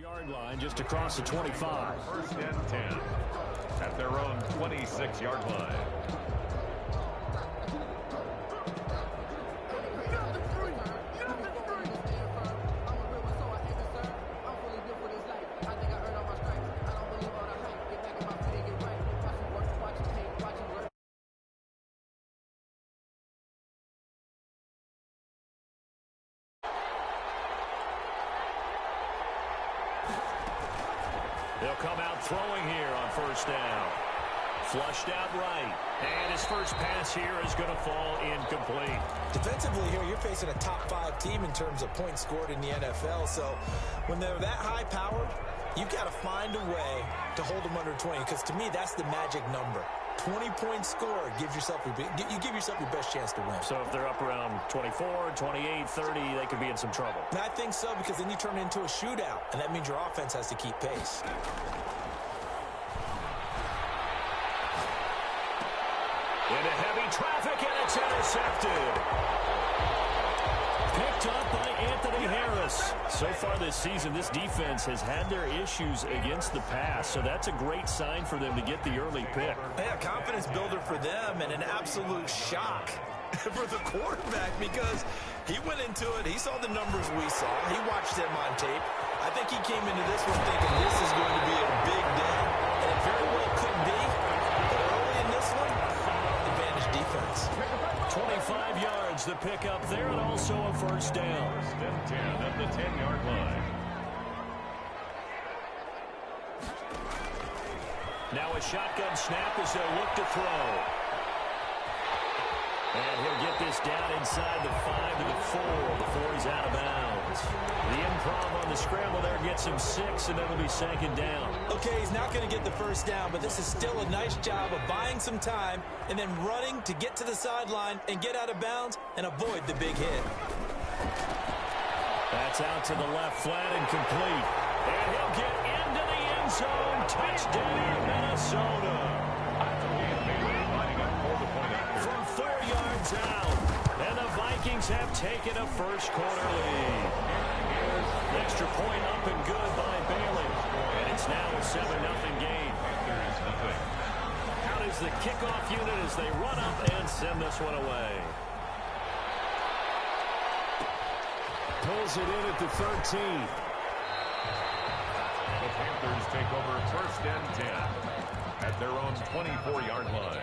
26-yard line, just across the 25. First and 10 at their own 26-yard line. They'll come out throwing here on first down. Flushed out right. And his first pass here is going to fall incomplete. Defensively here, you're facing a top-5 team in terms of points scored in the NFL. So when they're that high-powered, you've got to find a way to hold them under 20. Because to me, that's the magic number. 20 points scored gives yourself you give yourself your best chance to win. So if they're up around 24, 28, 30, they could be in some trouble. And I think so, because then you turn it into a shootout, and that means your offense has to keep pace. Into heavy traffic, and it's intercepted. Picked up by Anthony Harris. So far this season, this defense has had their issues against the pass, so that's a great sign for them to get the early pick. Yeah, confidence builder for them, and an absolute shock for the quarterback, because he went into it, he saw the numbers we saw, he watched them on tape. I think he came into this one thinking this is going to be a big day, and it very well could be. But early in this one, advantage defense. 25 yards the pickup there, and also a first down. First and 10 at the 10-yard line. Now a shotgun snap as they'll look to throw. And he'll get this down inside the 5 to the 4 before he's out of bounds. The improv on the scramble there gets him 6, and it'll be second down. Okay, he's not going to get the first down, but this is still a nice job of buying some time and then running to get to the sideline and get out of bounds and avoid the big hit. That's out to the left, flat and complete. And he'll get into the end zone. Touchdown, Minnesota. From 4 yards out. And the Vikings have taken a first-quarter lead. Extra point up and good by Bailey. And it's now a 7-0 game. Out is the kickoff unit as they run up and send this one away. Pulls it in at the 13. The Panthers take over first and 10 at their own 24-yard line.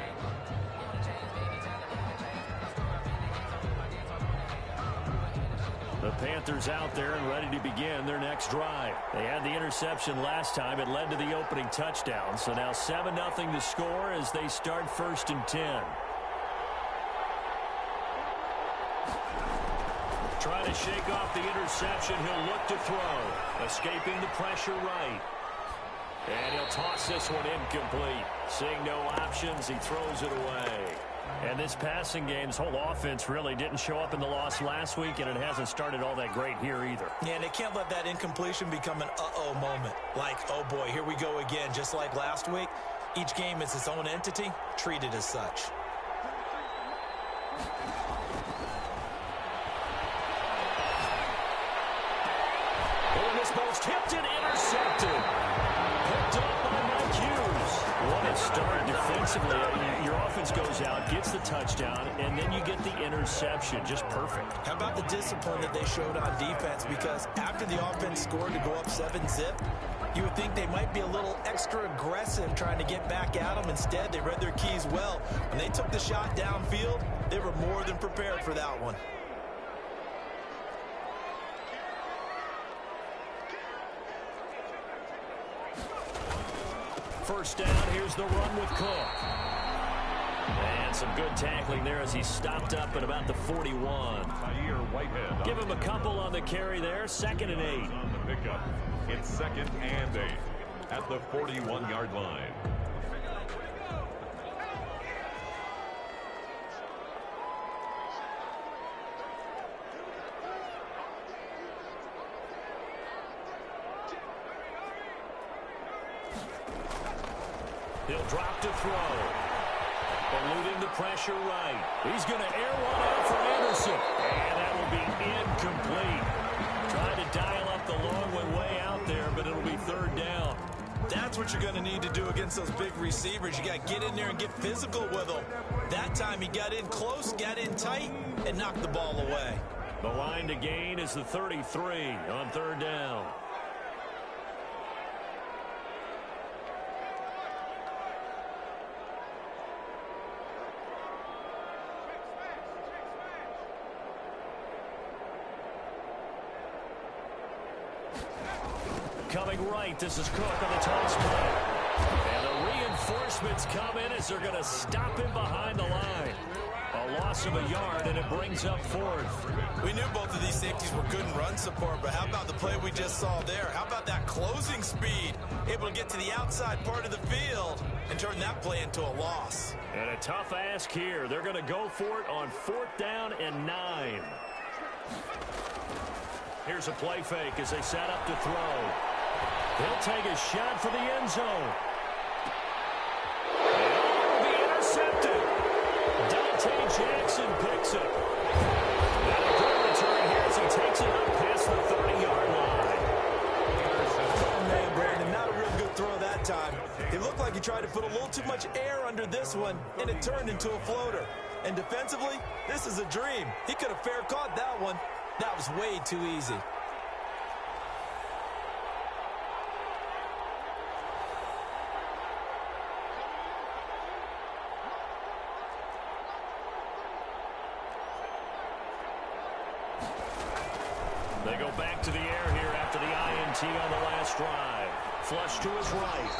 The Panthers out there and ready to begin their next drive. They had the interception last time. It led to the opening touchdown. So now 7-0 to score as they start first and 10. Trying to shake off the interception. He'll look to throw. Escaping the pressure right. And he'll toss this one incomplete. Seeing no options, he throws it away. And this passing game's whole offense really didn't show up in the loss last week, and it hasn't started all that great here either. Yeah, and they can't let that incompletion become an uh-oh moment. Like, oh boy, here we go again, just like last week. Each game is its own entity, treated as such. And this ball's tipped and intercepted. Picked up by Mike Hughes. What a start defensively. Your offense goes out, gets the touchdown, and then you get the interception. Just perfect. How about the discipline that they showed on defense? Because after the offense scored to go up 7-zip, you would think they might be a little extra aggressive trying to get back at them. Instead, they read their keys well. When they took the shot downfield, they were more than prepared for that one. First down, here's the run with Cook. And some good tackling there as he stopped up at about the 41. Give him a couple on the carry there, 2nd and 8. On the pickup, it's 2nd and 8 at the 41-yard line. He'll drop to throw. Eluding the pressure right. He's going to air one out for Anderson. And that will be incomplete. Trying to dial up the long way out there, but it'll That's what you're going to need to do against those big receivers. You got to get in there and get physical with them. That time he got in close, got in tight, and knocked the ball away. The line to gain is the 33 on third down. Coming right, this is Cook on the toss play. And the reinforcements come in as they're going to stop him behind the line. A loss of a yard, and it brings up fourth. We knew both of these safeties were good in run support, but how about the play we just saw there? How about that closing speed? Able to get to the outside part of the field and turn that play into a loss. And a tough ask here. They're going to go for it on 4th down and 9. Here's a play fake as they set up to throw. He'll take a shot for the end zone. And it will be intercepted. Dante Jackson picks it. And a good return here as he takes it up past the 30-yard line. Oh, man, Brandon, not a real good throw that time. It looked like he tried to put a little too much air under this one, and it turned into a floater. And defensively, this is a dream. He could have fair caught that one. That was way too easy. They go back to the air here after the INT on the last drive. Flush to his right.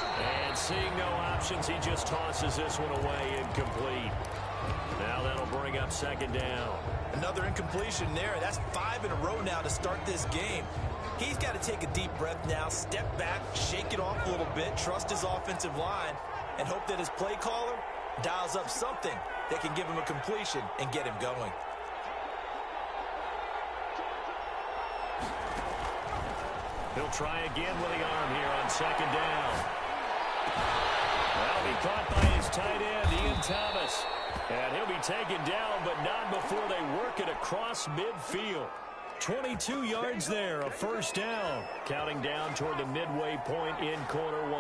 And seeing no options, he just tosses this one away incomplete. Now that'll bring up 2nd down. Another incompletion there. That's 5 in a row now to start this game. He's got to take a deep breath now, step back, shake it off a little bit, trust his offensive line, and hope that his play caller dials up something that can give him a completion and get him going. He'll try again with the arm here on 2nd down. Well, he caught by his tight end, Ian Thomas. And he'll be taken down, but not before they work it across midfield. 22 yards there, a 1st down. Counting down toward the midway point in quarter 1.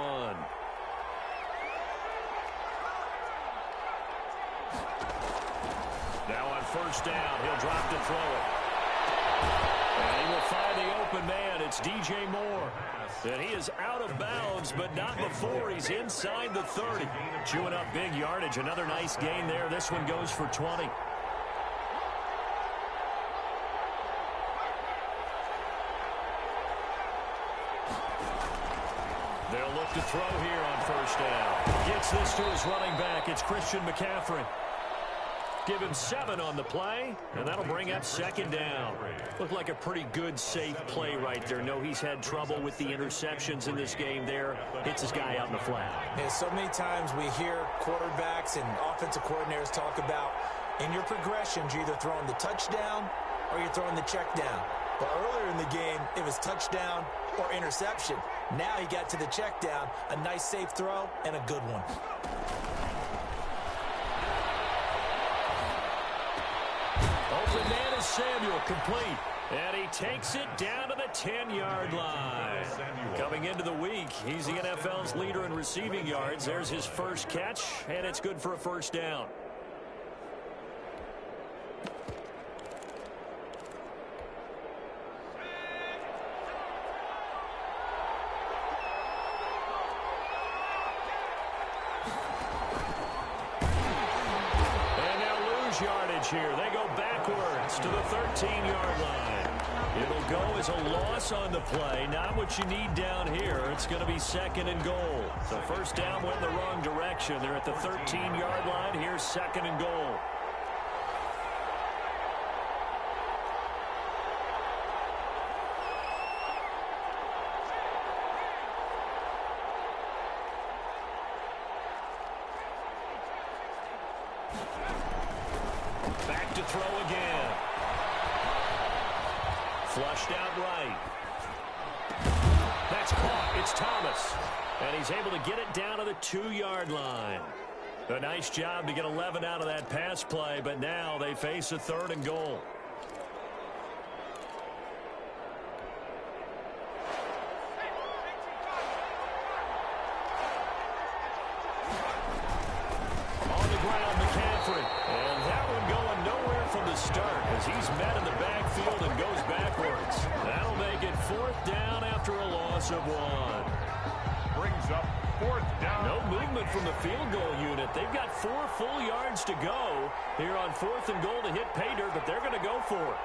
Now on 1st down, he'll drop to throw it. And he will find the open man. It's DJ Moore. And he is out of bounds, but not before he's inside the 30. Chewing up big yardage. Another nice gain there. This one goes for 20. They'll look to throw here on 1st down. Gets this to his running back. It's Christian McCaffrey. Give him 7 on the play, and that'll bring up 2nd down. Looked like a pretty good, safe play right there. No, he's had trouble with the interceptions in this game there. Hits his guy out in the flat. Yeah, so many times we hear quarterbacks and offensive coordinators talk about in your progressions, you're either throwing the touchdown or you're throwing the check down. But earlier in the game, it was touchdown or interception. Now he got to the check down, a nice safe throw, and a good one. Open man is Samuel, complete. And he takes it down to the 10-yard line. Coming into the week, he's the NFL's leader in receiving yards. There's his first catch, and it's good for a 1st down. Yardage here. They go backwards to the 13-yard line. It'll go as a loss on the play. Not what you need down here. It's going to be 2nd and goal. So 1st down went in the wrong direction. They're at the 13-yard line. Here's 2nd and goal. Back to throw again. Flushed out right. That's caught. It's Thomas. And he's able to get it down to the 2-yard line. A nice job to get 11 out of that pass play, but now they face a 3rd and goal. And that one going nowhere from the start as he's met in the backfield and goes backwards. That'll make it 4th down after a loss of 1. Brings up 4th down. No movement from the field goal unit. They've got 4 full yards to go here on 4th and goal to hit pay dirt, but they're going to go for it.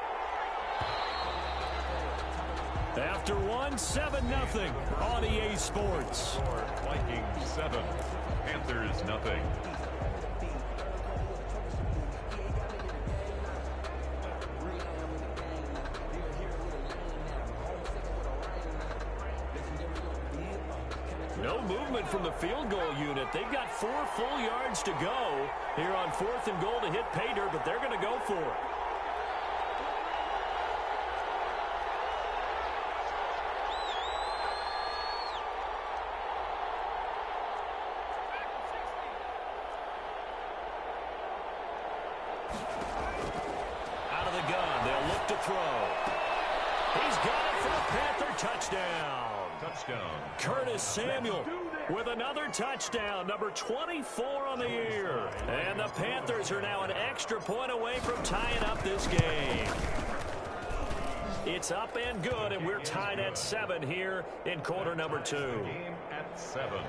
After 1, 7-0 on EA Sports. Vikings 7, Panthers nothing. No movement from the field goal unit. They've got 4 full yards to go here on 4th and goal to hit pay dirt, but they're going to go for it. Out of the gun, they'll look to throw. He's got it for a Panther touchdown. Touchdown. Curtis Samuel with another touchdown, number 24 on the year. And the Panthers are now an extra point away from tying up this game. It's up and good, and we're tied at 7 here in quarter number 2. Game at 7.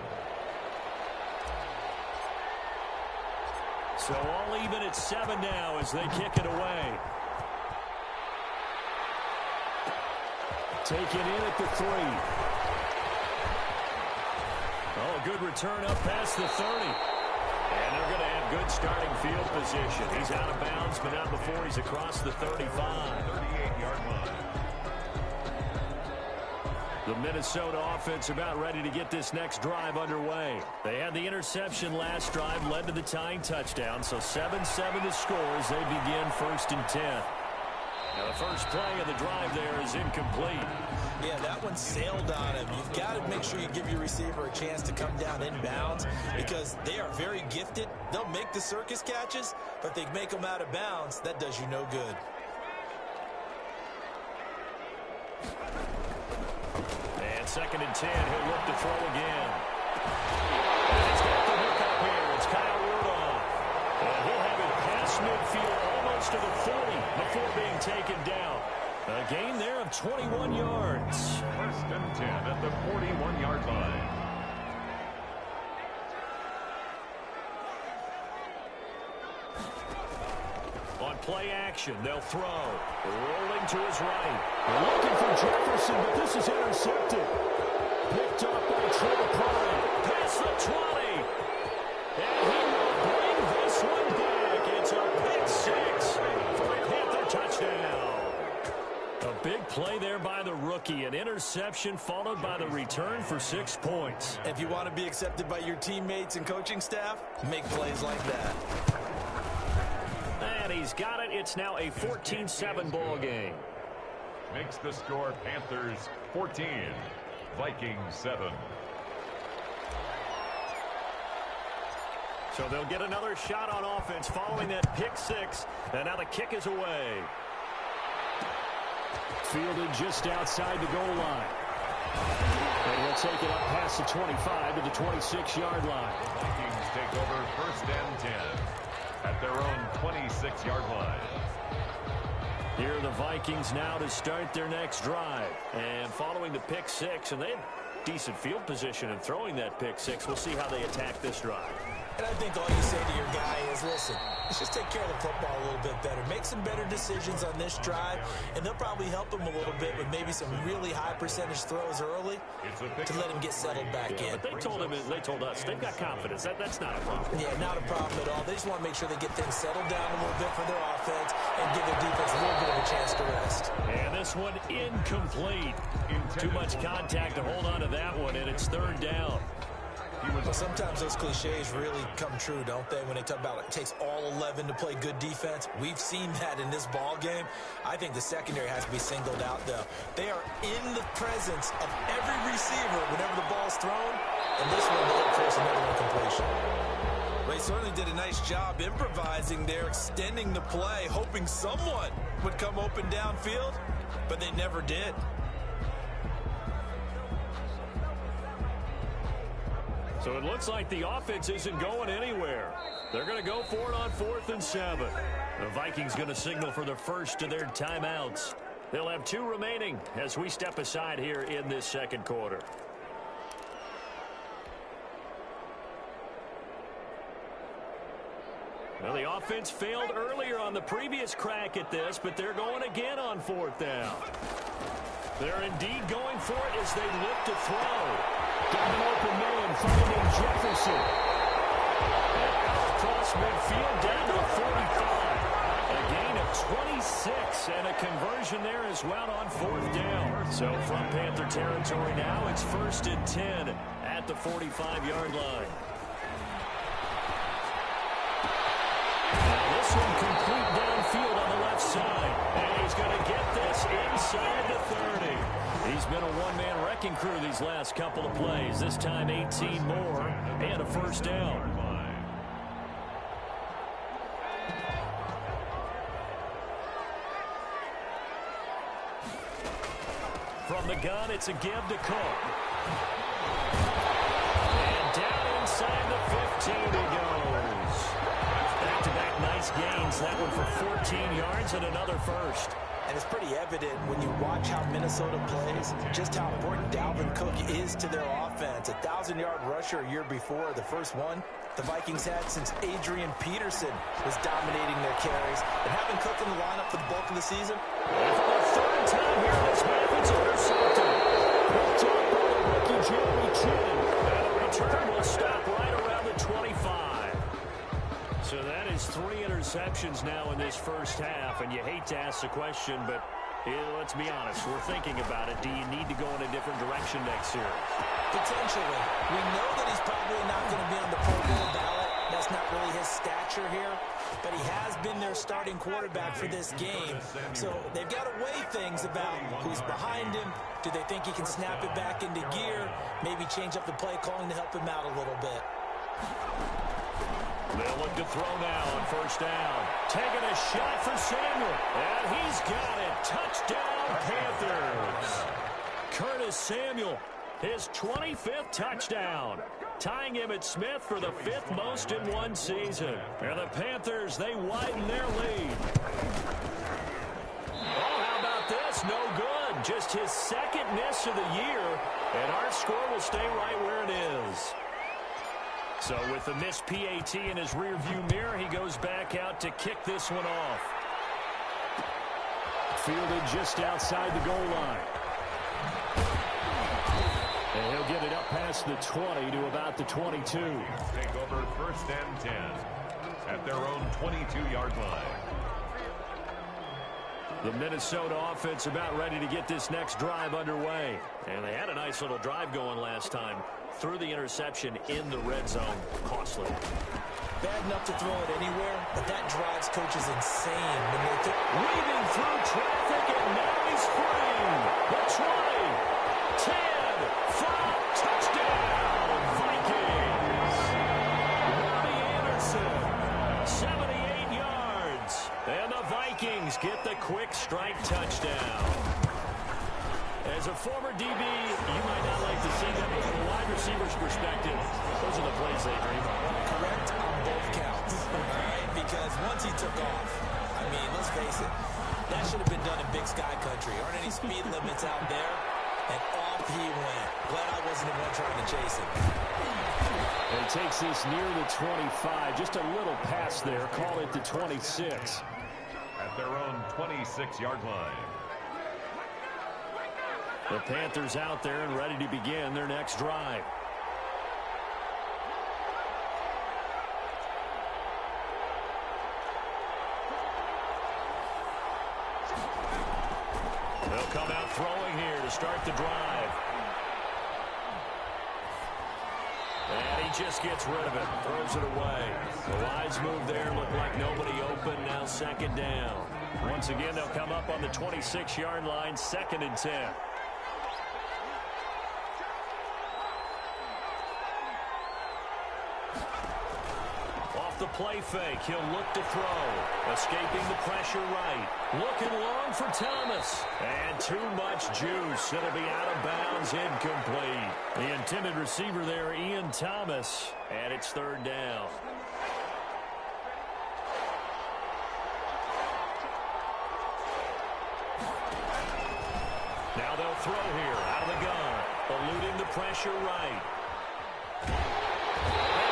So all even at 7 now as they kick it away. Taken in at the 3. Oh, good return up past the 30. And they're going to have good starting field position. He's out of bounds, but not before he's across the 35. 38-yard line. The Minnesota offense about ready to get this next drive underway. They had the interception last drive, led to the tying touchdown, so 7-7 the score as they begin 1st and 10. Now the first play of the drive there is incomplete. Yeah, that one sailed on him. You've got to make sure you give your receiver a chance to come down inbounds because they are very gifted. They'll make the circus catches, but if they make them out of bounds, that does you no good. And 2nd and 10, he'll look to throw again. And he's got the hook up here. It's Kyle Rudolph. And he'll have it past midfield almost to the 40 before being taken down. A gain there of 21 yards. 1st and 10 at the 41-yard line. On play action, they'll throw. Rolling to his right. Looking for Jefferson, but this is intercepted. Picked up by Trevor Prime. Past the 20. And he will bring this one back. It's a pick 6 for a Panther touchdown. A big play there by the rookie. An interception followed by the return for 6 points. If you want to be accepted by your teammates and coaching staff, make plays like that. And he's got it. It's now a 14-7 ball game. Makes the score Panthers 14, Vikings 7. So they'll get another shot on offense following that pick 6. And now the kick is away. Fielded just outside the goal line. And he'll take it up past the 25 to the 26-yard line. Vikings take over 1st and 10 at their own 26-yard line. Here are the Vikings now to start their next drive. And following the pick 6, and they had decent field position in throwing that pick 6. We'll see how they attack this drive. And I think all you say to your guy is, listen, let's just take care of the football a little bit better. Make some better decisions on this drive, and they'll probably help him a little bit with maybe some really high percentage throws early to let him get settled back in. But they told us they've got confidence. That's not a problem. Yeah, not a problem at all. They just want to make sure they get things settled down a little bit for their offense and give their defense a little bit of a chance to rest. And this one incomplete. Too much contact to hold on to that one, and it's 3rd down. But sometimes those cliches really come true, don't they? When they talk about it takes all 11 to play good defense. We've seen that in this ball game. I think the secondary has to be singled out, though. They are in the presence of every receiver whenever the ball's thrown. And this one, they'll force another incompletion. They certainly did a nice job improvising there, extending the play, hoping someone would come open downfield, but they never did. So it looks like the offense isn't going anywhere. They're going to go for it on 4th and 7. The Vikings going to signal for the first of their timeouts. They'll have 2 remaining as we step aside here in this second quarter. Well, the offense failed earlier on the previous crack at this, but they're going again on 4th down. They're indeed going for it as they look to throw. Got an open man, finding Jefferson. Across midfield, down to the 45. A gain of 26, and a conversion there as well on 4th down. So from Panther territory now, it's 1st and 10 at the 45-yard line. Now this one complete downfield on the left side. And he's going to get this inside the 30. He's been a one-man wrecking crew these last couple of plays. This time 18 more and a first down. From the gun, it's a give to Cook. And down inside the 15 he goes. Back-to-back nice gains. That one for 14 yards and another first. And it's pretty evident when you watch how Minnesota plays, just how important Dalvin Cook is to their offense. A 1,000-yard rusher a year before, the first one the Vikings had since Adrian Peterson was dominating their carries. And having Cook in the lineup for the bulk of the season. And for the 3rd time here in this half, it's intercepted. Picked up by the rookie Jeremy Chin. And the return will stop right around the 25. So that is 3 interceptions now in this first half, and you hate to ask the question, but let's be honest, we're thinking about it. Do you need to go in a different direction next series? Potentially. We know that he's probably not going to be on the Pro Bowl ballot. That's not really his stature here, but he has been their starting quarterback for this game. So they've got to weigh things about who's behind him. Do they think he can snap it back into gear? Maybe change up the play calling to help him out a little bit. They'll look to throw now on 1st down. Taking a shot for Samuel. And he's got it. Touchdown, Panthers. Curtis Samuel, his 25th touchdown. Tying him at Smith for the 5th most in one season. And the Panthers, they widen their lead. Oh, how about this? No good. Just his 2nd miss of the year. And our score will stay right where it is. So with the missed PAT in his rearview mirror, he goes back out to kick this one off. Fielded just outside the goal line. And he'll get it up past the 20 to about the 22. Take over 1st and 10 at their own 22-yard line. The Minnesota offense about ready to get this next drive underway. And they had a nice little drive going last time. Threw the interception in the red zone. Costly. Bad enough to throw it anywhere, but that drives coaches insane. When they weaving through traffic, and now he's free. The 20, 10, 5, touchdown, Vikings. Robbie Anderson, 78 yards. And the Vikings get the quick strike touchdown. As a former DB, you might not like to see them, but from a wide receiver's perspective, those are the plays they dream of. Correct on both counts, all right? Because once he took off, I mean, let's face it, that should have been done in Big Sky Country. Aren't any speed limits out there? And off he went. Glad I wasn't the one trying to chase him. And he takes this near the 25. Just a little pass there. Call it the 26. At their own 26-yard line. The Panthers out there and ready to begin their next drive. They'll come out throwing here to start the drive. And he just gets rid of it, throws it away. The wise move there, looked like nobody open, now 2nd down. Once again, they'll come up on the 26-yard line, 2nd and 10. the play fake. He'll look to throw. Escaping the pressure right. Looking long for Thomas. And too much juice. It'll be out of bounds, incomplete. The intended receiver there, Ian Thomas. And it's third down. Now they'll throw here out of the gun. Eluding the pressure right. And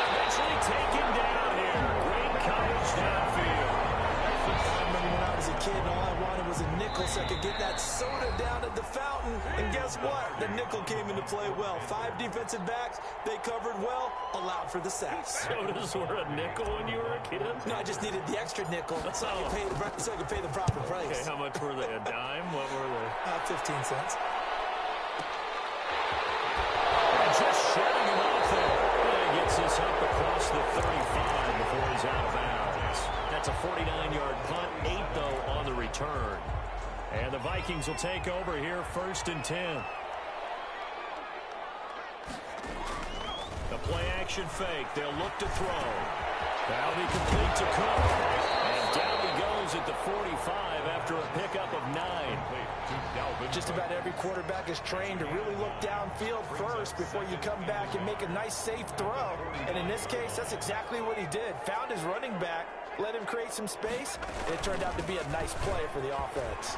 eventually taken down here. Great coverage downfield. I remember when I was a kid and all I wanted was a nickel so I could get that soda down at the fountain. And guess what? The nickel came into play well. 5 defensive backs, they covered well, allowed for the sacks. Sodas were a nickel when you were a kid? No, I just needed the extra nickel so I could pay the proper price. Okay, how much were they? A dime? What were they? 15 cents. And just shedding him off there. And he gets this up across the 35 before he's out of bounds. That's a 49-yard punt, 8 though on the return. And the Vikings will take over here, 1st and 10. The play-action fake. They'll look to throw. That'll be complete to Cook. And down he goes at the 45 after a pickup of 9. Just about every quarterback is trained to really look downfield first before you come back and make a nice, safe throw. And in this case, that's exactly what he did. Found his running back, let him create some space, and it turned out to be a nice play for the offense.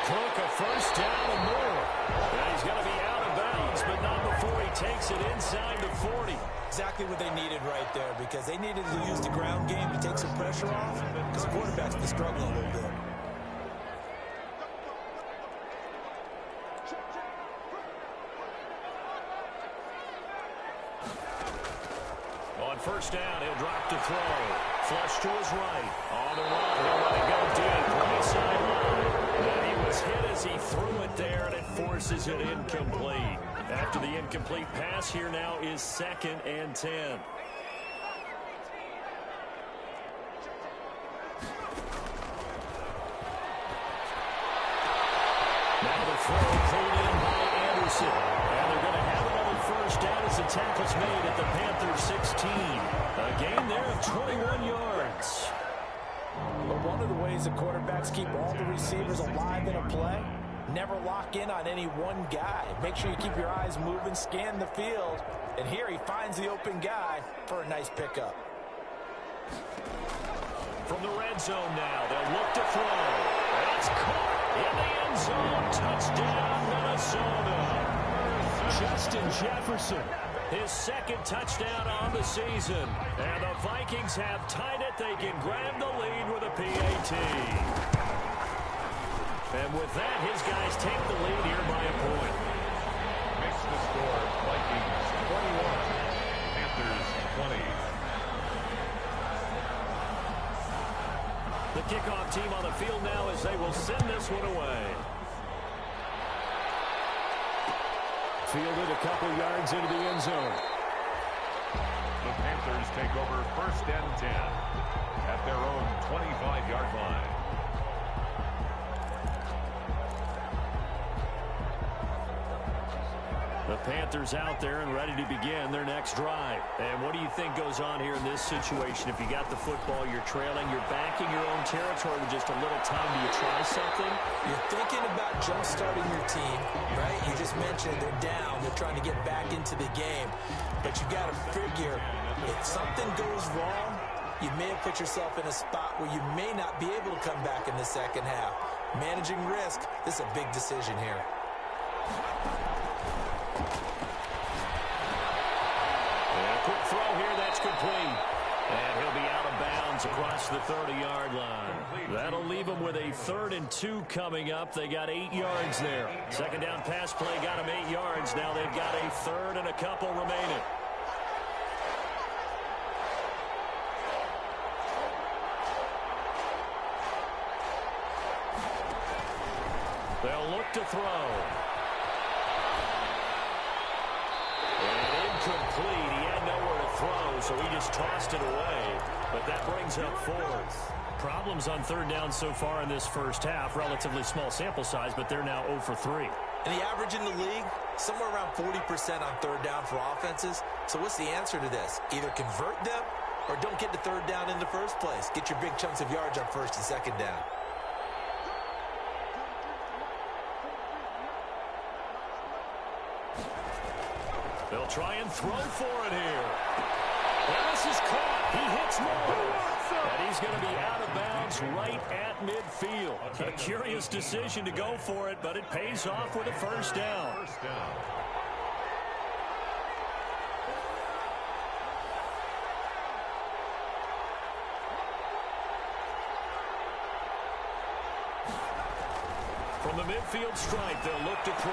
Cook, a first down and more. And he's going to be out of bounds, but not before he takes it inside the 40. Exactly what they needed right there, because they needed to use the ground game to take some pressure off, because the quarterback's been struggling a little bit. On first down, he'll drop to throw. Flush to his right. On the run, he'll let it go deep. Right sideline. And he was hit as he threw it there, and it forces it incomplete. After the incomplete pass, here now is 2nd and 10. Now the throw pulled in by Anderson. And they're going to have another first down as the tackle's made at the Panthers 16. A gain there of 21 yards. But one of the ways the quarterbacks keep all the receivers alive in a play, never lock in on any one guy. Make sure you keep your eyes moving, scan the field. And here he finds the open guy for a nice pickup. From the red zone now, they'll look to throw. That's caught in the end zone. Touchdown, Minnesota. Justin Jefferson, his 2nd touchdown on the season. And the Vikings have tied it. They can grab the lead with a PAT. And with that, his guys take the lead here by a point. Makes the score Vikings 21, Panthers 20. The kickoff team on the field now as they will send this one away. Fielded a couple yards into the end zone. The Panthers take over 1st and 10 at their own 25-yard line. The Panthers out there and ready to begin their next drive. And what do you think goes on here in this situation? If you got the football, you're trailing, you're backing your own territory with just a little time. Do you try something? You're thinking about jump-starting your team, right? You just mentioned they're down. They're trying to get back into the game. But you got to figure, if something goes wrong, you may have put yourself in a spot where you may not be able to come back in the second half. Managing risk, this is a big decision here. Quick throw here, that's complete. And he'll be out of bounds across the 30-yard line. That'll leave them with a 3rd and 2 coming up. They got 8 yards there. Second down pass play got them 8 yards. Now they've got a 3rd and a couple remaining. They'll look to throw. And incomplete. He had nowhere to throw, so he just tossed it away. But that brings up 4th. Problems on 3rd down so far in this first half. Relatively small sample size, but they're now 0 for 3. And the average in the league, somewhere around 40% on third down for offenses. So what's the answer to this? Either convert them or don't get to third down in the first place. Get your big chunks of yards on first and second down. They'll try and throw for it here. And this is caught. He hits Moore. And he's going to be out of bounds right at midfield. A curious decision to go for it, but it pays off with a first down. From the midfield stripe, they'll look to throw.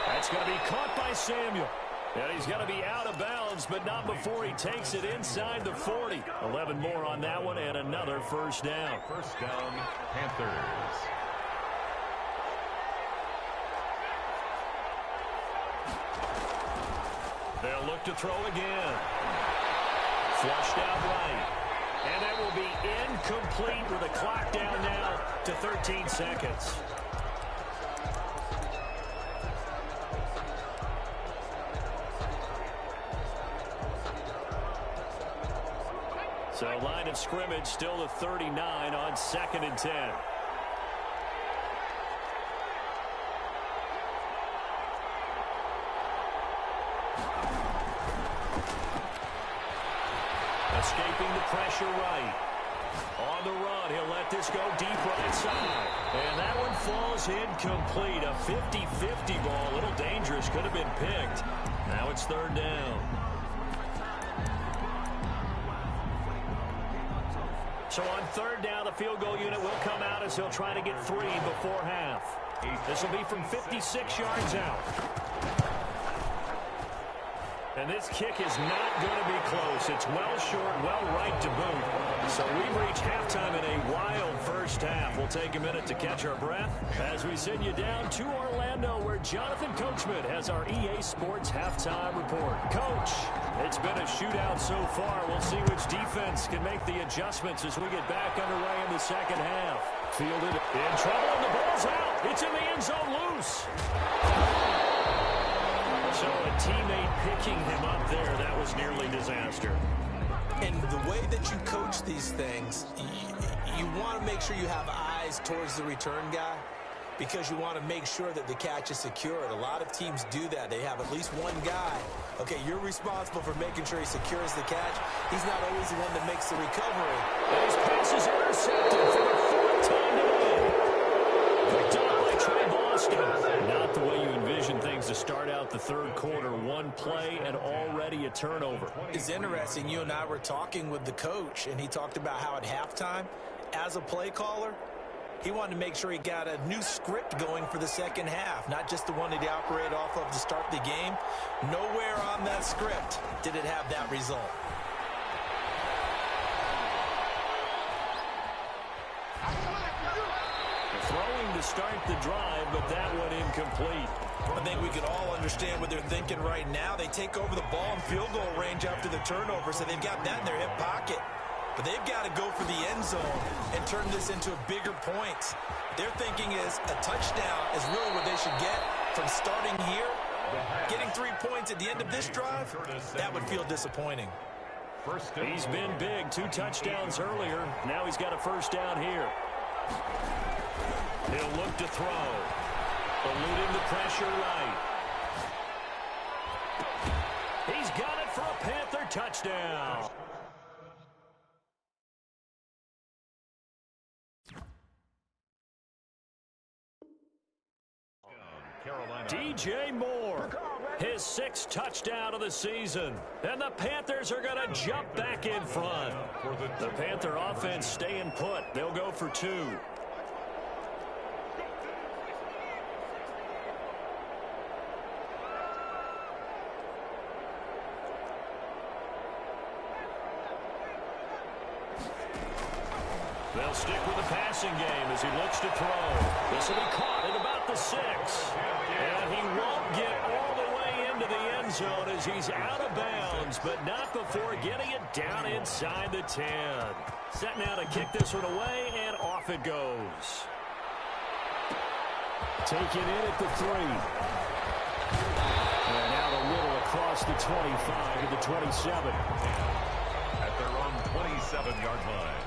That's going to be caught by Samuel. And he's going to be out of bounds, but not before he takes it inside the 40. 11 more on that one, and another first down. First down, Panthers. They'll look to throw again. Flushed out right. And that will be incomplete with a clock down now to 13 seconds. So line of scrimmage still to 39 on 2nd and 10. Escaping the pressure right. On the run, he'll let this go deep right side. And that one falls incomplete. A 50-50 ball. A little dangerous. Could have been picked. Now it's third down. So on third down, the field goal unit will come out as he'll try to get 3 before half. This will be from 56 yards out. And this kick is not going to be close. It's well short, well right to boot. So we reach halftime in a wild first half. We'll take a minute to catch our breath as we send you down to Orlando, where Jonathan Coachman has our EA Sports halftime report. Coach, it's been a shootout so far. We'll see which defense can make the adjustments as we get back underway in the second half. Fielded in trouble, and the ball's out. It's in the end zone loose. So a teammate picking him up there, that was nearly disaster. And the way that you coach these things, you want to make sure you have eyes towards the return guy because you want to make sure that the catch is secured. A lot of teams do that. They have at least one guy. Okay, you're responsible for making sure he secures the catch. He's not always the one that makes the recovery. Those passes are intercepted for the 4th time today. Picked up by Trey Boston. Not the way you envision things to start out the third quarter. One play and already a turnover. It's interesting. You and I were talking with the coach, and he talked about how at halftime, as a play caller, he wanted to make sure he got a new script going for the second half, not just the one that he operated off of to start the game. Nowhere on that script did it have that result. Throwing to start the drive, but that one incomplete. I think we can all understand what they're thinking right now. They take over the ball in field goal range after the turnover, so they've got that in their hip pocket. But they've got to go for the end zone and turn this into a bigger point. Their thinking is a touchdown is really what they should get from starting here. Getting 3 points at the end of this drive, that would feel disappointing. He's been big, 2 touchdowns earlier. Now he's got a first down here. He'll look to throw. Eluding the pressure right. He's got it for a Panther touchdown. DJ Moore, his 6th touchdown of the season. And the Panthers are going to jump back in front. The Panther offense staying put. They'll go for 2. They'll stick with the passing game as he looks to throw. This will be caught at about the 6. And he won't get all the way into the end zone as he's out of bounds, but not before getting it down inside the 10. Set now to kick this one away, and off it goes. Take it in at the 3. And out a little across the 25 to the 27. At their own 27-yard line.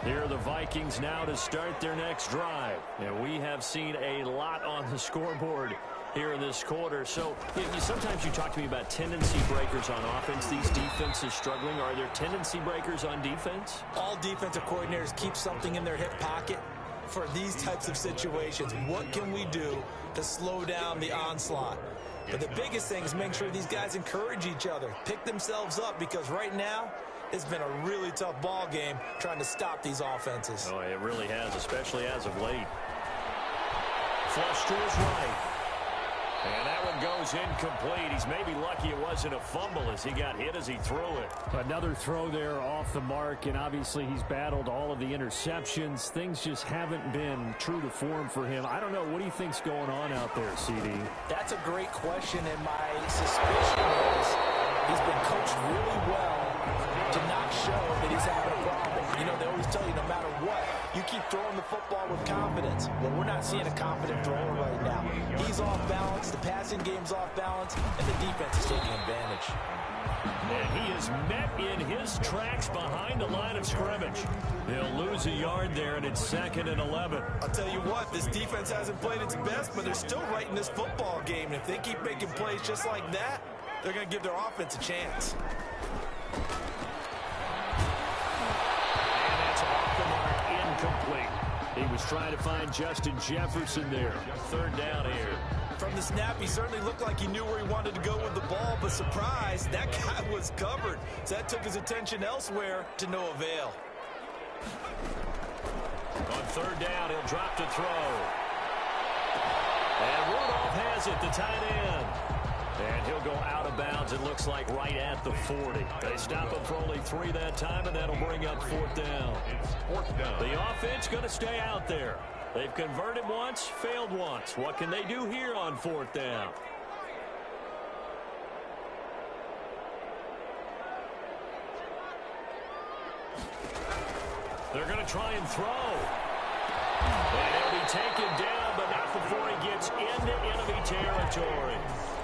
Here are the Vikings now to start their next drive. And we have seen a lot on the scoreboard here in this quarter. So sometimes you talk to me about tendency breakers on offense. These defenses struggling. Are there tendency breakers on defense? All defensive coordinators keep something in their hip pocket for these types of situations. What can we do to slow down the onslaught? But the biggest thing is making sure these guys encourage each other, pick themselves up, because right now it's been a really tough ball game trying to stop these offenses. Oh, it really has, especially as of late. Flush to his right. And that one goes incomplete. He's maybe lucky it wasn't a fumble as he got hit as he threw it. Another throw there off the mark, and obviously he's battled all of the interceptions. Things just haven't been true to form for him. I don't know. What do you think's going on out there, CD? That's a great question, and my suspicion is he's been coached really well to not show that he's having a problem. You know, they always tell you no matter what, you keep throwing the football with confidence. Well, we're not seeing a confident thrower right now. He's off balance, the passing game's off balance, and the defense is taking advantage. And he is met in his tracks behind the line of scrimmage. They'll lose a yard there, and it's 2nd and 11. I'll tell you what, this defense hasn't played its best, but they're still right in this football game. And if they keep making plays just like that, they're going to give their offense a chance. Incomplete. He was trying to find Justin Jefferson there. 3rd down here. From the snap, he certainly looked like he knew where he wanted to go with the ball, but surprise, that guy was covered. So that took his attention elsewhere to no avail. On 3rd down, he'll drop to throw. And Rudolph has it, the tight end. And he'll go out of bounds, it looks like right at the 40. They stop him for only 3 that time, and that'll bring up 4th down. It's 4th down. The offense going to stay out there. They've converted once, failed once. What can they do here on 4th down? They're going to try and throw. And he'll be taken down, but not before he gets into enemy territory.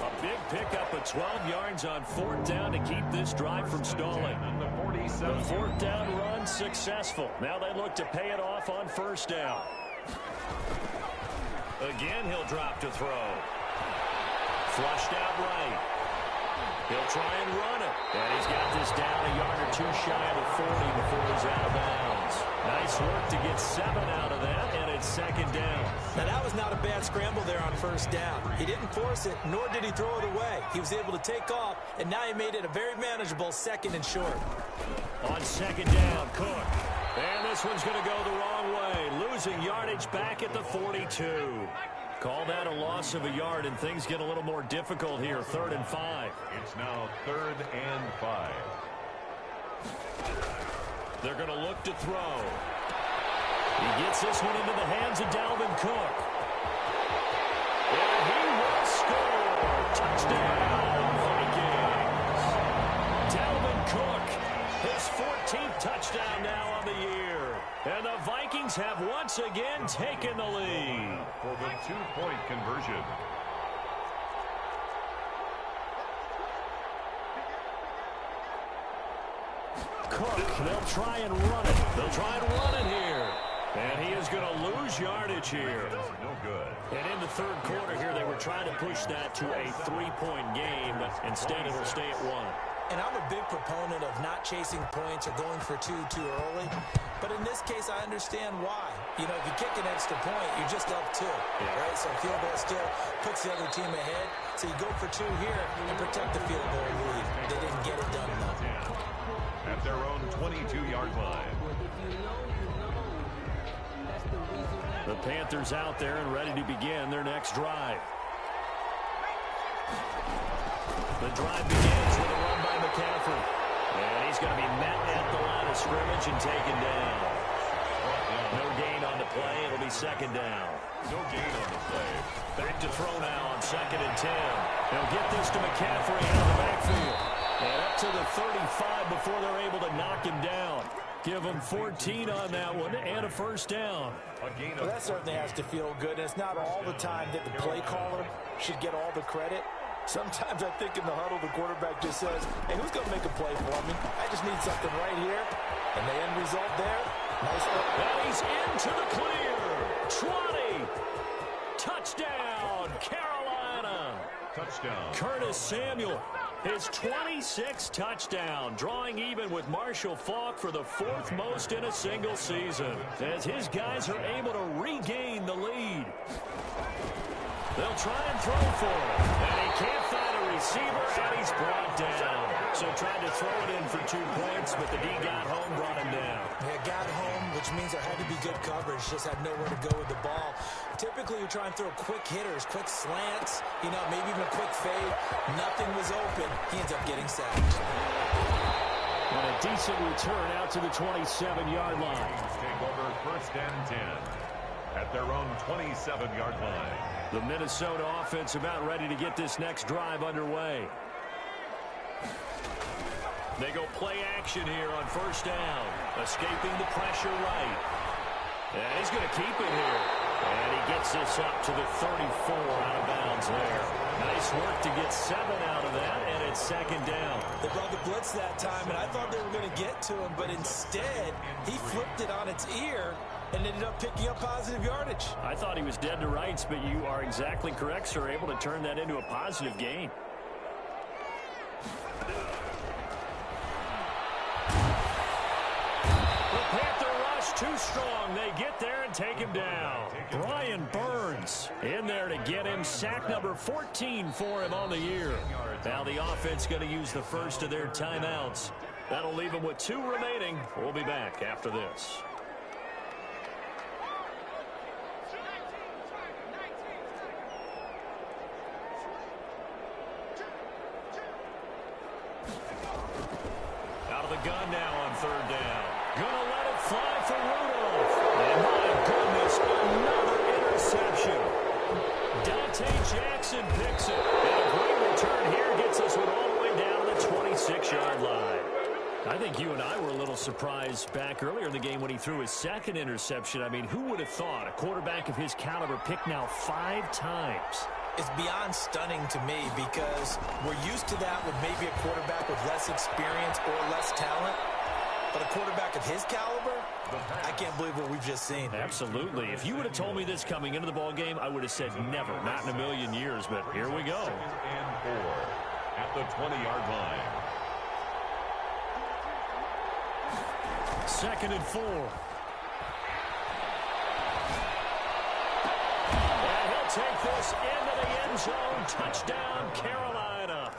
A big pickup of 12 yards on 4th down to keep this drive from stalling. The 47. The 4th down run successful. Now they look to pay it off on 1st down. Again, he'll drop to throw. Flushed out right. He'll try and run it. And he's got this down a yard or 2 shy of the 40 before he's out of bounds. Nice work to get 7 out of that, and it's 2nd down. Now, that was not a bad scramble there on 1st down. He didn't force it, nor did he throw it away. He was able to take off, and now he made it a very manageable 2nd and short. On 2nd down, Cook. And this one's going to go the wrong way. Losing yardage back at the 42. Call that a loss of a yard, and things get a little more difficult here. 3rd and 5. It's now 3rd and 5. They're going to look to throw. He gets this one into the hands of Dalvin Cook. And he will score. Touchdown, Vikings. Dalvin Cook, his 14th touchdown now on the year. And the Vikings have once again taken the lead. For the 2-point conversion. Cook, they'll try and run it. They'll try and run it here. And he is going to lose yardage here. No good. And in the 3rd quarter here, they were trying to push that to a 3-point game, but instead it'll stay at 1. And I'm a big proponent of not chasing points or going for 2 too early. But in this case, I understand why. You know, if you kick an extra point, you're just up 2. Right? So field goal still puts the other team ahead. So you go for 2 here and protect the field goal lead. They didn't get it done, though. At their own 22-yard line. The Panthers out there and ready to begin their next drive. The drive begins with a run by McCaffrey. And he's going to be met at the line of scrimmage and taken down. No gain on the play. It'll be 2nd down. No gain on the play. Back to throw now on 2nd and 10. They'll get this to McCaffrey out of the backfield. And up to the 35 before they're able to knock him down. Give him 14 on that one and a first down. Well, that certainly has to feel good. And it's not all the time that the play caller should get all the credit. Sometimes I think in the huddle, the quarterback just says, hey, who's going to make a play for me? I just need something right here. And the end result there, nice work. And he's into the clear. 20. Touchdown, Carolina. Touchdown. Curtis Samuel, his 26th touchdown, drawing even with Marshall Faulk for the 4th most in a single season, as his guys are able to regain the lead. They'll try and throw for him, and he can't find a receiver, and he's brought down. So tried to throw it in for 2 points, but the D got home, brought him down. Yeah, got home, which means there had to be good coverage. Just had nowhere to go with the ball. Typically, you try and throw quick hitters, quick slants, you know, maybe even a quick fade. Nothing was open. He ends up getting sacked. And a decent return out to the 27-yard line. Take over 1st and 10 at their own 27-yard line. The Minnesota offense about ready to get this next drive underway. They go play action here on 1st down. Escaping the pressure right. And he's going to keep it here. And he gets this up to the 34 out of bounds there. Nice work to get 7 out of that, and it's 2nd down. They brought the blitz that time, and I thought they were going to get to him, but instead, he flipped it on its ear and ended up picking up positive yardage. I thought he was dead to rights, but you are exactly correct, sir. Able to turn that into a positive gain. The Panther rush too strong. They get there and take him down. Brian Burns in there to get him. Sack number 14 for him on the year. Now the offense going to use the first of their timeouts. That'll leave them with 2 remaining. We'll be back after this. Out of the gun now on 3rd down. Gonna let it fly for Rudolph. And my goodness, another interception. Dante Jackson picks it. And a great return here gets us one all the way down to the 26-yard line. I think you and I were a little surprised back earlier in the game when he threw his 2nd interception. I mean, who would have thought a quarterback of his caliber picked now 5 times? It's beyond stunning to me because we're used to that with maybe a quarterback with less experience or less talent. But a quarterback of his caliber, I can't believe what we've just seen. Absolutely. If you would have told me this coming into the ball game, I would have said never, not in a million years. But here we go. 2nd and 4 at the 20-yard line. 2nd and 4. Take this into the end zone. Touchdown, Carolina.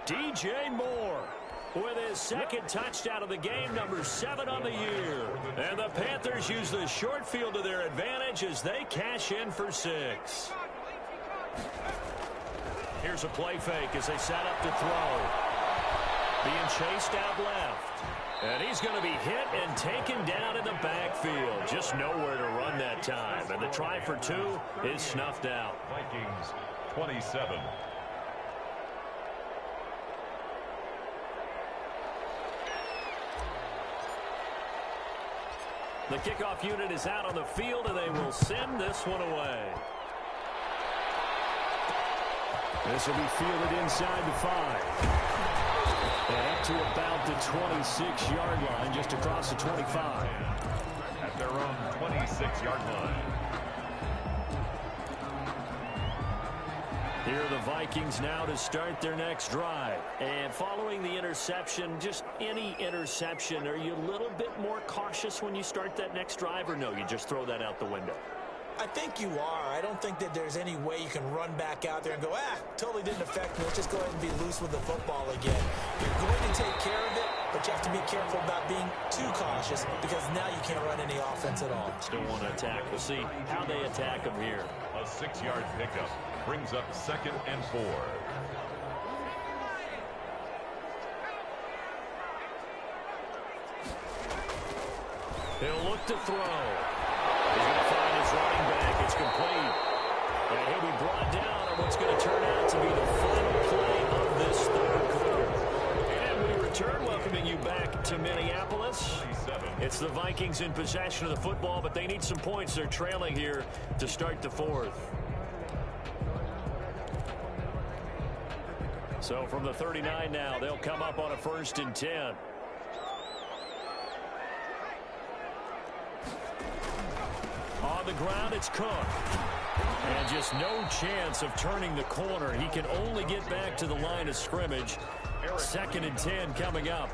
DJ Moore with his 2nd touchdown of the game, number 7 on the year. And the Panthers use the short field to their advantage as they cash in for 6. Here's a play fake as they set up to throw. Being chased out left. And he's going to be hit and taken down in the backfield. Just nowhere to run that time. And the try for 2 is snuffed out. Vikings 27. The kickoff unit is out on the field, and they will send this one away. This will be fielded inside the 5. And up to about the 26-yard line, just across the 25. At their own 26-yard line. Here are the Vikings now to start their next drive. And following the interception, just any interception, are you a little bit more cautious when you start that next drive, or no, you just throw that out the window? I think you are. I don't think that there's any way you can run back out there and go, totally didn't affect me. Let's just go ahead and be loose with the football again. You're going to take care of it, but you have to be careful about being too cautious because now you can't run any offense at all. Still want to attack. We'll see how they attack them here. A 6-yard pickup brings up 2nd and 4. He'll look to throw. He's going to find his running back. It's complete. And he'll be brought down on what's going to turn out to be the final play of this 3rd quarter. to Minneapolis. It's the Vikings in possession of the football, but they need some points. They're trailing here to start the fourth. So from the 39 now, they'll come up on a 1st and 10. On the ground, it's Cook. And just no chance of turning the corner. He can only get back to the line of scrimmage. 2nd and 10 coming up.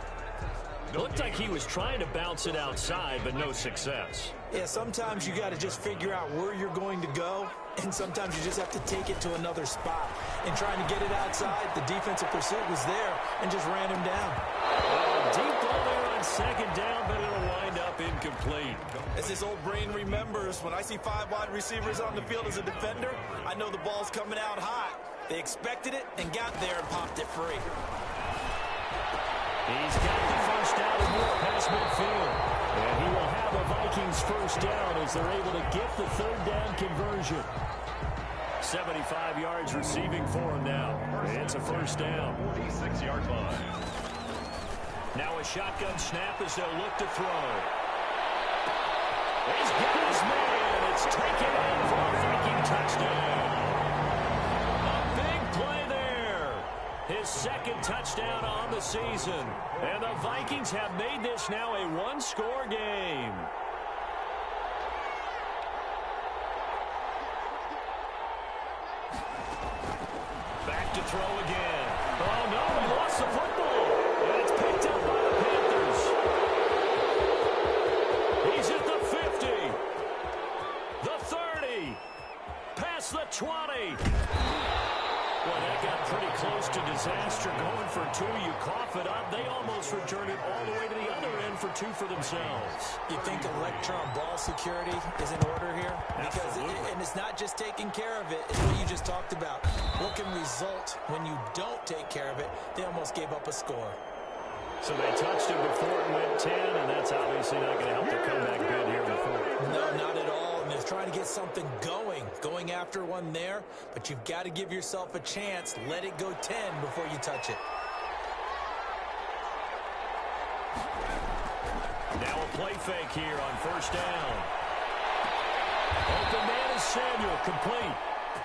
Looked like he was trying to bounce it outside, but no success. Yeah, sometimes you got to just figure out where you're going to go, and sometimes you just have to take it to another spot. And trying to get it outside, the defensive pursuit was there and just ran him down. Deep ball there on 2nd down, but it'll wind up incomplete. As this old brain remembers, when I see 5 wide receivers on the field as a defender, I know the ball's coming out hot. They expected it and got there and popped it free. He's got the first down and more past midfield. And he will have a Vikings first down as they're able to get the 3rd down conversion. 75 yards receiving for him now. It's a first down. 46-yard line. Now a shotgun snap as they'll look to throw. He's got his man. It's taken in for a Viking touchdown. A big play there. His 2nd touchdown on the season. And the Vikings have made this now a 1-score game. Back to throw again. Oh, no, he lost the football. And it's picked up by the Panthers. He's at the 50. The 30. Past the 20. Well, that got pretty close to disaster. Going for 2, you cough it up. They almost returned it all the way to the other end for 2 for themselves. You think electron ball security is in order here? And it's not just taking care of it. It's what you just talked about. What can result when you don't take care of it? They almost gave up a score. So they touched it before it went 10, and that's obviously not going to help the comeback bid here in the 4th. No, not at all. And they're trying to get something going after one there. But you've got to give yourself a chance. Let it go 10 before you touch it. Now a play fake here on 1st down. Open man is Samuel, complete.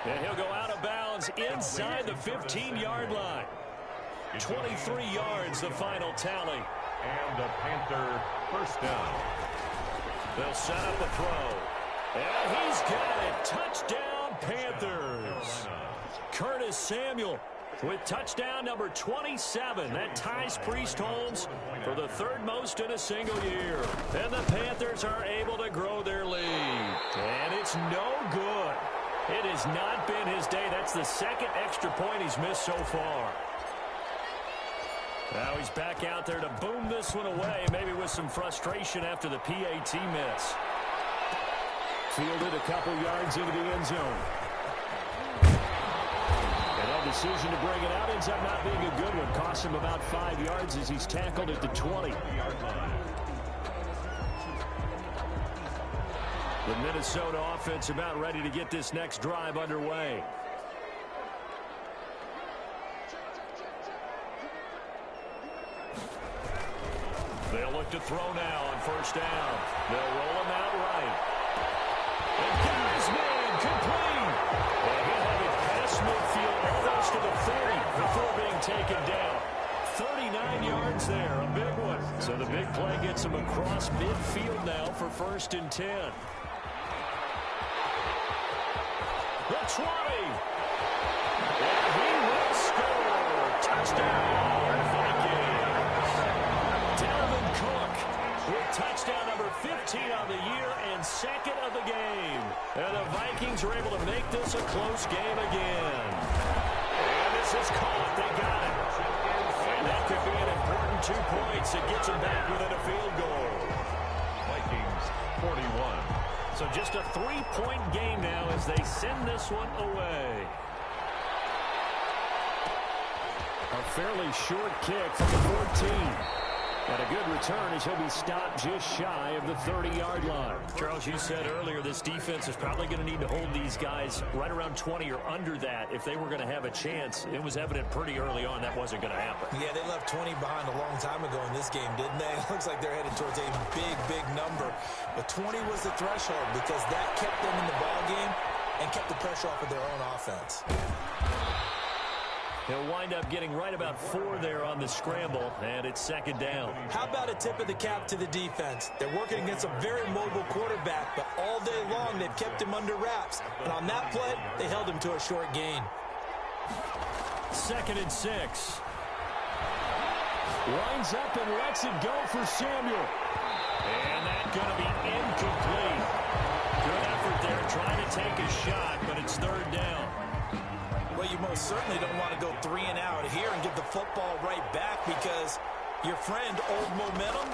And he'll go out of bounds inside the 15-yard line. 23 yards, the final tally. And a Panther first down. They'll set up a throw. And he's got it. Touchdown, Panthers. Curtis Samuel with touchdown number 27. That ties Priest-Holmes for the 3rd most in a single year. And the Panthers are able to grow their lead. And it's no good. It has not been his day. That's the 2nd extra point he's missed so far. Now he's back out there to boom this one away, maybe with some frustration after the PAT miss. Fielded a couple yards into the end zone. And that decision to bring it out ends up not being a good one. Cost him about 5 yards as he's tackled at the 20. The Minnesota offense about ready to get this next drive underway. They'll look to throw now on 1st down. They'll roll him out right. And got his man complete. And he'll have it past midfield almost to the 30 before being taken down. 39 yards there, a big one. So the big play gets him across midfield now for 1st and 10. The 20. And he will score. Touchdown, Vikings. Dalvin Cook with touchdown number 15 on the year and 2nd of the game. And the Vikings are able to make this a close game again. And this is caught. They got it. And that could be an important 2 points. It gets them back within a field goal. Vikings 41. So just a 3-point game now as they send this one away. A fairly short kick from the 14. And a good return as he'll be stopped just shy of the 30-yard line. Charles, you said earlier this defense is probably going to need to hold these guys right around 20 or under that if they were going to have a chance. It was evident pretty early on that wasn't going to happen. Yeah, they left 20 behind a long time ago in this game, didn't they? It looks like they're headed towards a big, big number. But 20 was the threshold because that kept them in the ball game and kept the pressure off of their own offense. He'll wind up getting right about 4 there on the scramble, and it's second down. How about a tip of the cap to the defense? They're working against a very mobile quarterback, but all day long they've kept him under wraps. And on that play, they held him to a short gain. 2nd and 6. Lines up and lets it go for Samuel. And that's going to be incomplete. Good effort there trying to take a shot, but it's 3rd down. Well, you most certainly don't want to go 3 and out here and give the football right back because your friend, Old Momentum,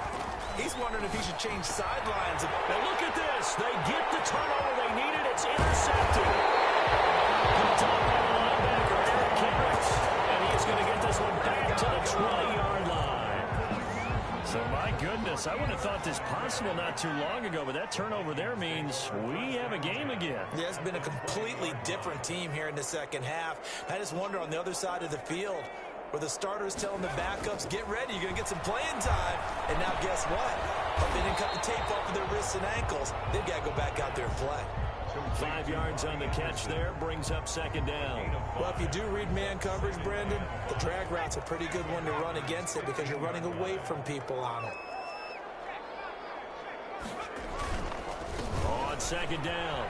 he's wondering if he should change sidelines. And look at this. They get the turnover they needed. It's intercepted. The top linebacker, Eric Harris. And he's going to get this one back to the 20-yard line. So, my goodness, I would have thought this possible not too long ago, but that turnover there means we have a game again. Yeah, it's been a completely different team here in the second half. I just wonder on the other side of the field where the starters telling the backups, get ready, you're going to get some playing time. And now guess what? If they didn't cut the tape off of their wrists and ankles, they've got to go back out there and play. 5 yards on the catch there, brings up second down. Well, if you do read man coverage, Brandon, the drag route's a pretty good one to run against it because you're running away from people on it. On second down,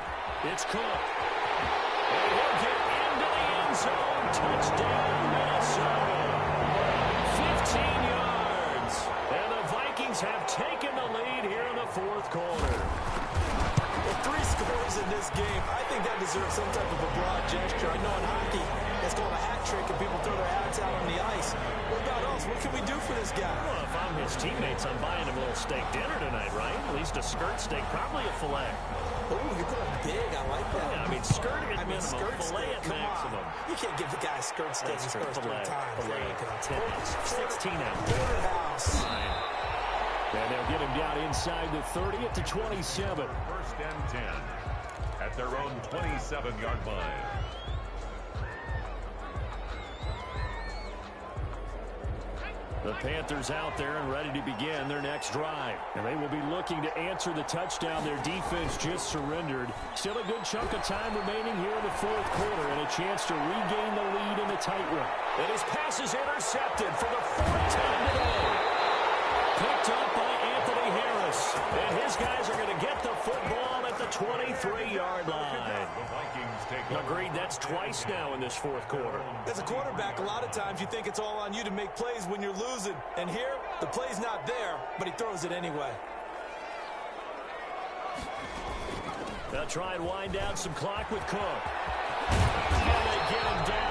it's Cook. And he'll get into the end zone. Touchdown, Minnesota. 15 yards. And the Vikings have taken the lead here in the 4th quarter. With 3 scores in this game, I think that deserves some type of a broad gesture. I know in hockey, it's called a hat trick and people throw their hats out on the ice. What about us? What can we do for this guy? Well, if I'm his teammates, I'm buying him a little steak dinner tonight, right? At least a skirt steak, probably a filet. Oh, you're going big. I like that. Yeah, I mean, skirt at minimum, skirt filet steak. at maximum. You can't give the guy a skirt steak his first 3 times. Filet, 10 ounce, 16 ounce. Porterhouse. And they'll get him down inside the 30 at the 27. 1st and 10 at their own 27-yard line. The Panthers out there and ready to begin their next drive. And they will be looking to answer the touchdown their defense just surrendered. Still a good chunk of time remaining here in the 4th quarter and a chance to regain the lead in the tight one. And his pass is intercepted for the 4th time today. Picked up by Anthony Harris. And his guys are going to get the football at the 23-yard line. The Vikings take over. Agreed, that's twice now in this 4th quarter. As a quarterback, a lot of times you think it's all on you to make plays when you're losing. And here, the play's not there, but he throws it anyway. They'll try and wind down some clock with Cook. And they get him down